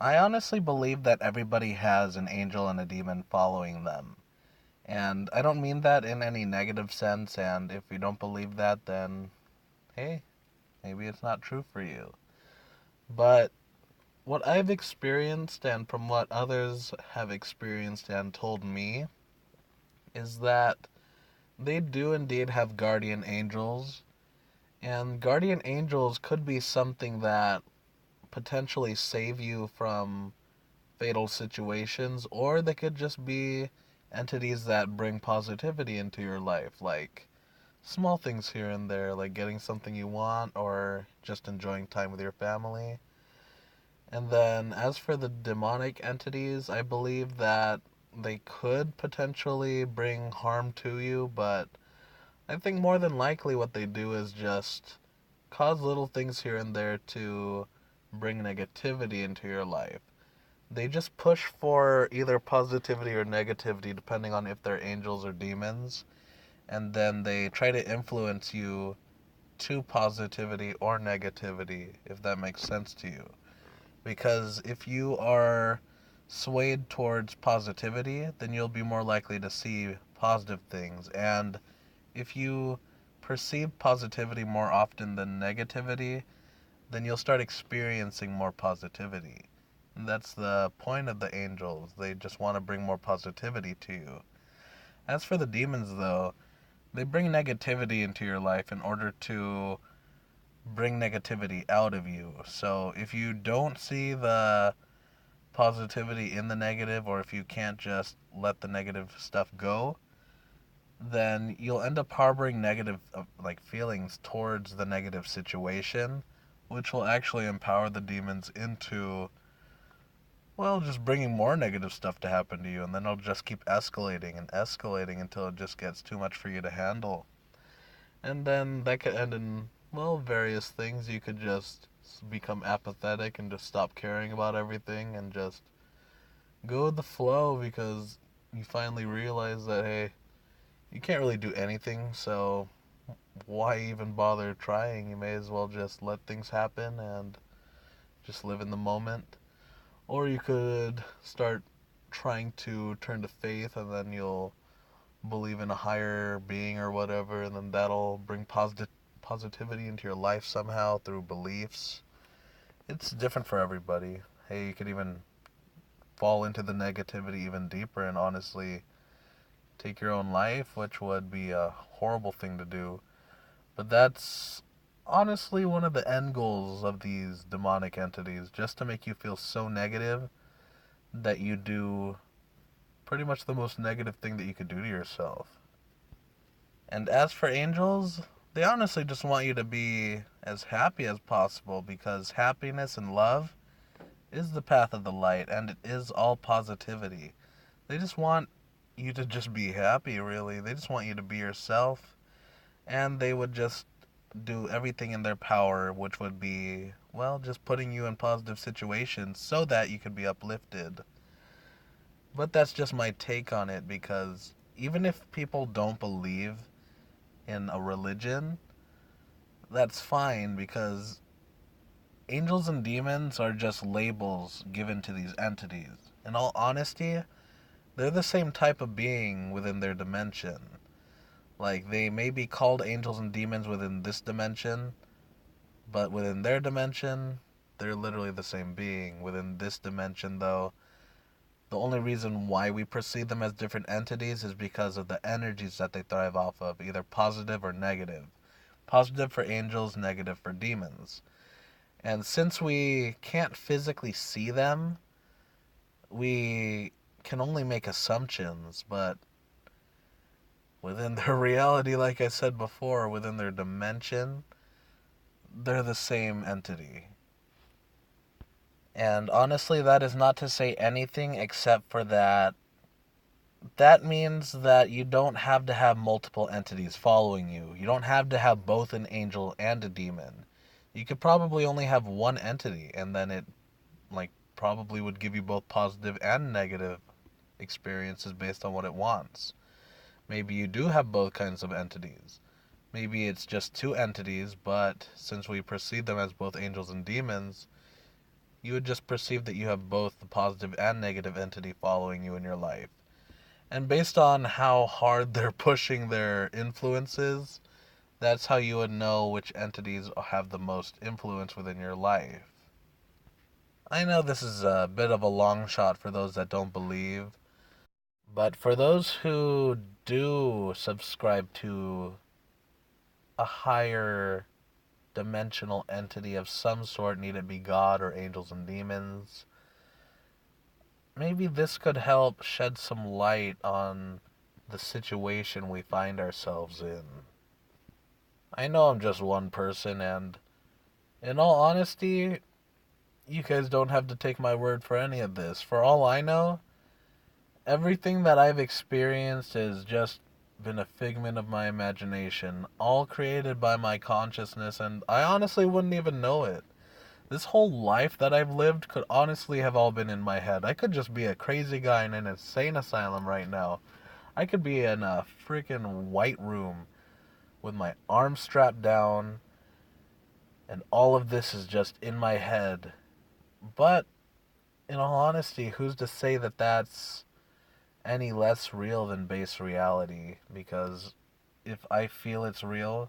I honestly believe that everybody has an angel and a demon following them. And I don't mean that in any negative sense, and if you don't believe that, then hey, maybe it's not true for you. But what I've experienced, and from what others have experienced and told me, is that they do indeed have guardian angels. And guardian angels could be something that potentially save you from fatal situations, or they could just be entities that bring positivity into your life, like small things here and there, like getting something you want or just enjoying time with your family. And then, as for the demonic entities, I believe that they could potentially bring harm to you, but I think more than likely what they do is just cause little things here and there to bring negativity into your life. They just push for either positivity or negativity depending on if they're angels or demons, and then they try to influence you to positivity or negativity, if that makes sense to you. Because if you are swayed towards positivity, then you'll be more likely to see positive things. And if you perceive positivity more often than negativity, then you'll start experiencing more positivity. And that's the point of the angels. They just want to bring more positivity to you. As for the demons, though, they bring negativity into your life in order to bring negativity out of you. So if you don't see the positivity in the negative, or if you can't just let the negative stuff go, then you'll end up harboring negative like feelings towards the negative situation, which will actually empower the demons into, well, just bringing more negative stuff to happen to you, and then it'll just keep escalating and escalating until it just gets too much for you to handle. And then that could end in, well, various things. You could just become apathetic and just stop caring about everything and just go with the flow, because you finally realize that, hey, you can't really do anything, so why even bother trying? You may as well just let things happen and just live in the moment. Or you could start trying to turn to faith, and then you'll believe in a higher being or whatever, and then that'll bring positivity into your life somehow through beliefs. It's different for everybody. Hey, you could even fall into the negativity even deeper and honestly take your own life, which would be a horrible thing to do. But that's honestly one of the end goals of these demonic entities, just to make you feel so negative that you do pretty much the most negative thing that you could do to yourself. And as for angels, they honestly just want you to be as happy as possible, because happiness and love is the path of the light, and it is all positivity. They just want you to just be happy, really. They just want you to be yourself, and they would just do everything in their power, which would be, well, just putting you in positive situations so that you could be uplifted. But that's just my take on it, because even if people don't believe in a religion, that's fine, because angels and demons are just labels given to these entities. In all honesty, they're the same type of being within their dimension. Like, they may be called angels and demons within this dimension, but within their dimension, they're literally the same being. Within this dimension, though, the only reason why we perceive them as different entities is because of the energies that they thrive off of, either positive or negative. Positive for angels, negative for demons. And since we can't physically see them, we can only make assumptions, but within their reality, like I said before, within their dimension, they're the same entity. And honestly, that is not to say anything except for that that means that you don't have to have multiple entities following you. You don't have to have both an angel and a demon. You could probably only have one entity, and then it, like, probably would give you both positive and negative experiences based on what it wants. Maybe you do have both kinds of entities. Maybe it's just two entities, but since we perceive them as both angels and demons, You would just perceive that you have both the positive and negative entity following you in your life. And based on how hard they're pushing their influences, that's how you would know which entities have the most influence within your life. I know this is a bit of a long shot for those that don't believe, but for those who do subscribe to a higher dimensional entity of some sort, need it be God or angels and demons, maybe this could help shed some light on the situation we find ourselves in. I know I'm just one person, and in all honesty, you guys don't have to take my word for any of this. For all I know, everything that I've experienced has just been a figment of my imagination, all created by my consciousness, and I honestly wouldn't even know it. This whole life that I've lived could honestly have all been in my head. I could just be a crazy guy in an insane asylum right now. I could be in a freaking white room with my arms strapped down, and all of this is just in my head. But, in all honesty, who's to say that that's any less real than base reality? Because if I feel it's real,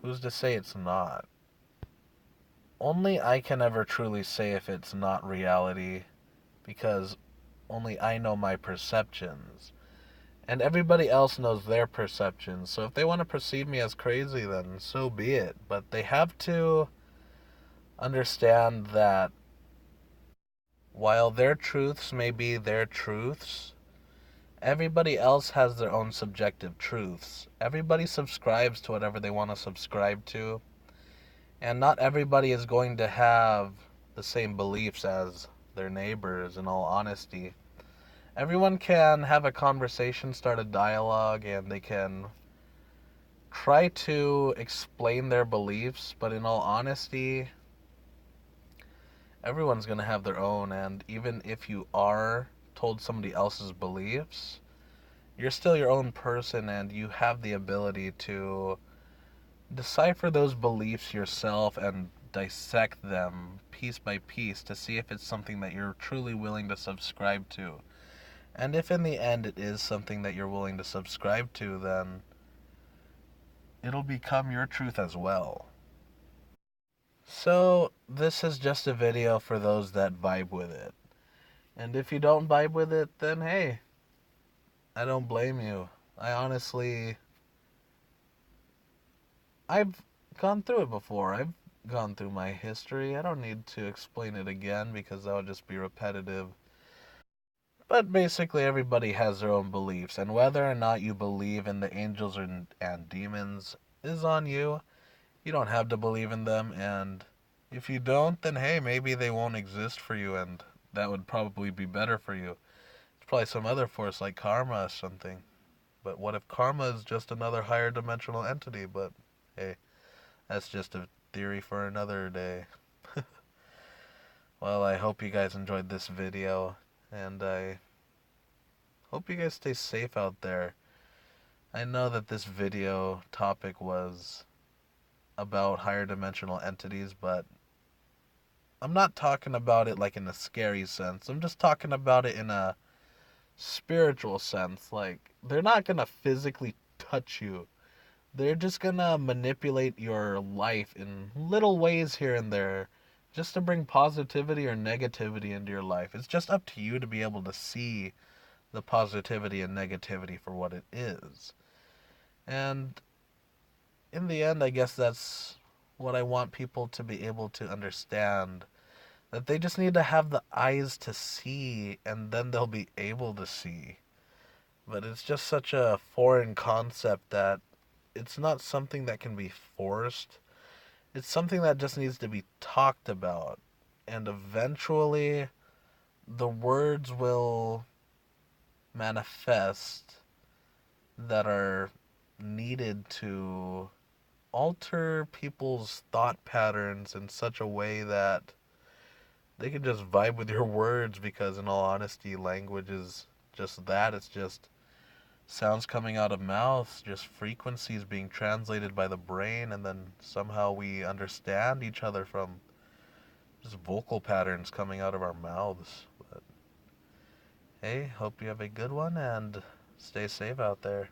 who's to say it's not? Only I can ever truly say if it's not reality, because only I know my perceptions. And everybody else knows their perceptions. So if they want to perceive me as crazy, then so be it. But they have to understand that while their truths may be their truths, everybody else has their own subjective truths. Everybody subscribes to whatever they want to subscribe to. And not everybody is going to have the same beliefs as their neighbors, in all honesty. Everyone can have a conversation, start a dialogue, and they can try to explain their beliefs, but in all honesty, everyone's going to have their own, and even if you are told somebody else's beliefs, you're still your own person, and you have the ability to decipher those beliefs yourself and dissect them piece by piece to see if it's something that you're truly willing to subscribe to. And if in the end it is something that you're willing to subscribe to, then it'll become your truth as well. So, this is just a video for those that vibe with it. And if you don't vibe with it, then hey, I don't blame you. I've gone through it before. I've gone through my history. I don't need to explain it again because that would just be repetitive. But basically, everybody has their own beliefs, and whether or not you believe in the angels and demons is on you. You don't have to believe in them, and if you don't, then hey, maybe they won't exist for you, and that would probably be better for you. It's probably some other force like karma or something. But what if karma is just another higher dimensional entity? But hey, that's just a theory for another day. Well, I hope you guys enjoyed this video, and I hope you guys stay safe out there. I know that this video topic was about higher dimensional entities, but I'm not talking about it like in a scary sense. I'm just talking about it in a spiritual sense. Like, they're not gonna physically touch you. They're just gonna manipulate your life in little ways here and there just to bring positivity or negativity into your life. It's just up to you to be able to see the positivity and negativity for what it is. And in the end, I guess that's what I want people to be able to understand. That they just need to have the eyes to see, and then they'll be able to see. But it's just such a foreign concept that it's not something that can be forced. It's something that just needs to be talked about. And eventually, the words will manifest that are needed to alter people's thought patterns in such a way that they can just vibe with your words, because in all honesty, language is just that. It's just sounds coming out of mouths, just frequencies being translated by the brain, and then somehow we understand each other from just vocal patterns coming out of our mouths. But hey, hope you have a good one and stay safe out there.